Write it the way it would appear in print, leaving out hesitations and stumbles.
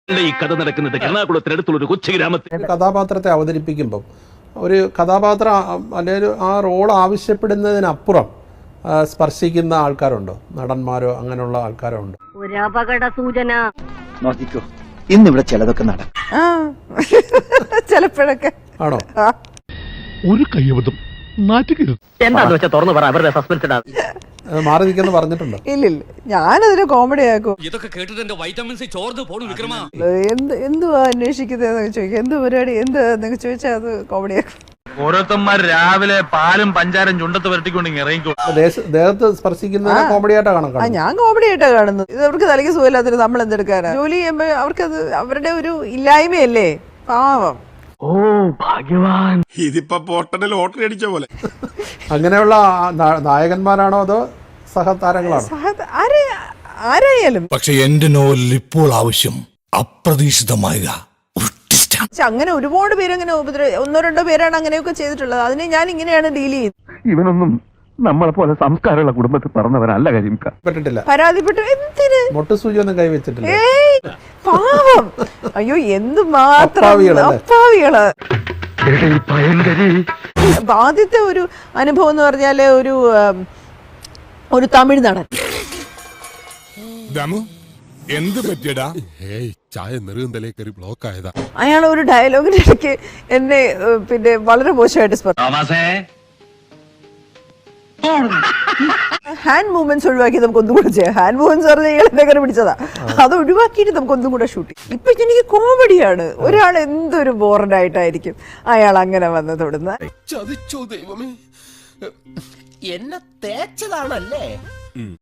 ഈ കഥ നടക്കുന്നത് എറണാകുളത്തിനടുത്തുള്ള ഒരു കൊച്ചു ഗ്രാമത്തിൽ. കഥാപാത്രത്തെ അവതരിപ്പിക്കുമ്പം ഒരു കഥാപാത്രം അല്ലെങ്കിൽ ആ റോൾ ആവശ്യപ്പെടുന്നതിനപ്പുറം സ്പർശിക്കുന്ന ആൾക്കാരുണ്ടോ? നടന്മാരോ അങ്ങനെയുള്ള ആൾക്കാരോ ഉണ്ടോ? ഒരു അപകട സൂചന. നോക്കിക്കോ, ഇന്നിവിടെ ചിലതൊക്കെ നടക്കും. ചിലപ്പോഴൊക്കെ ആണോ? ഒരു കയ്യബദ്ധം നാറ്റുകരുത്. എന്താന്ന് വെച്ചാൽ തുറന്നു പറ, അവരുടെ സസ്പെൻസ് ഇടാം. മാറി നിൽക്കുന്ന പറഞ്ഞിട്ടുണ്ടോ? ഇല്ലില്ല, ഞാനതിന് കോമഡി ആക്കും. ഇതൊക്കെ കേട്ടിട്ട് എന്റെ വൈറ്റമിൻസ് ചോർന്ന് പോണു വിക്രമ. എന്തുവാ അന്വേഷിക്കുന്നതെന്നൊക്കെ ചോദിക്കും, എന്ത് പരിപാടി എന്താന്നൊക്കെ ചോദിച്ചാൽ അത് കോമഡി ആക്കും. ഓരോരുത്തന്മാർ രാവിലെ പാലും പഞ്ചാരം ചുണ്ടത്ത് വരട്ടിക്കൊണ്ട് ഇറങ്ങിക്കോ. ദേഹത്ത് സ്പർശിക്കുന്ന കോമഡി ആയിട്ടാ കാണാം. ഞാൻ കോമഡി ആയിട്ടാ കാണുന്നത്. ഇത് അവർക്ക് തലയ്ക്ക് സുഖമില്ലാത്തൊരു നമ്മൾ എന്തെടുക്കാനാ? ജോലി ചെയ്യുമ്പോ അവർക്കത് അവരുടെ ഒരു ഇല്ലായ്മയല്ലേ, പാവം. ഓ ഭാഗ്യവാൻ. ഇതിപ്പോ പോർട്ടലിൽ ലോട്ടറി അടിച്ച പോലെ. അങ്ങനെയുള്ള നായകന്മാരാണോ അതോ സഹതാരങ്ങളാണോ? ആരായാലും. പക്ഷെ എന്റെ നോവലിൽ ഇപ്പോൾ ആവശ്യം അപ്രതീക്ഷിതമായ അങ്ങനെ ഒരുപാട് പേരങ്ങനെ ഒന്നോ രണ്ടോ പേരാണ് അങ്ങനെയൊക്കെ ചെയ്തിട്ടുള്ളത്. അതിനെ ഞാൻ ഇങ്ങനെയാണ് ഡീൽ ചെയ്യുന്നത്. ഇവനൊന്നും നമ്മളെ പോലെ സംസ്കാരമുള്ള കുടുംബത്തിൽ പറഞ്ഞവനല്ല കരിമിക്ക. പറ്റിട്ടില്ല. പരാതിപ്പെട്ടു എന്തിന്? മൊട്ടുസൂചി ഒന്നും കൈവച്ചിട്ടില്ല. പാവം. അയ്യോ, എന്തുമാത്രം അപ്പാവികള്. ആദ്യത്തെ ഒരു അനുഭവം എന്ന് പറഞ്ഞാല് ഒരു തമിഴ് നടൻ. എന്ത് പറ്റിയടാ? ചായ നെറുകന്തലേ കയറി ബ്ലോക്ക് ആയതാ. അയാൾ ഒരു ഡയലോഗിന്റെ ഇടയ്ക്ക് എന്നെ പിന്നെ വളരെ മോശമായിട്ട് ഹാൻഡ് മൂവ്മെന്റ്സ് ഒഴിവാക്കി നമുക്ക് ഒന്നും കൂടെ ചെയ്യാം. ഹാൻഡ് മൂവ്മെന്റ്സ് പറഞ്ഞാൽ ഇയാളെ കയറി പിടിച്ചതാ, അത് ഒഴിവാക്കിയിട്ട് നമുക്ക് ഒന്നും കൂടെ ഷൂട്ട് ചെയ്യും. ഇപ്പൊ എനിക്ക് കോമഡിയാണ്. ഒരാൾ എന്തൊരു ബോറഡായിട്ടായിരിക്കും അയാൾ അങ്ങനെ വന്നത് ഇവിടുന്ന്. ചതിച്ചോ ദൈവമേ, എന്നെ തേച്ചതാണല്ലേ.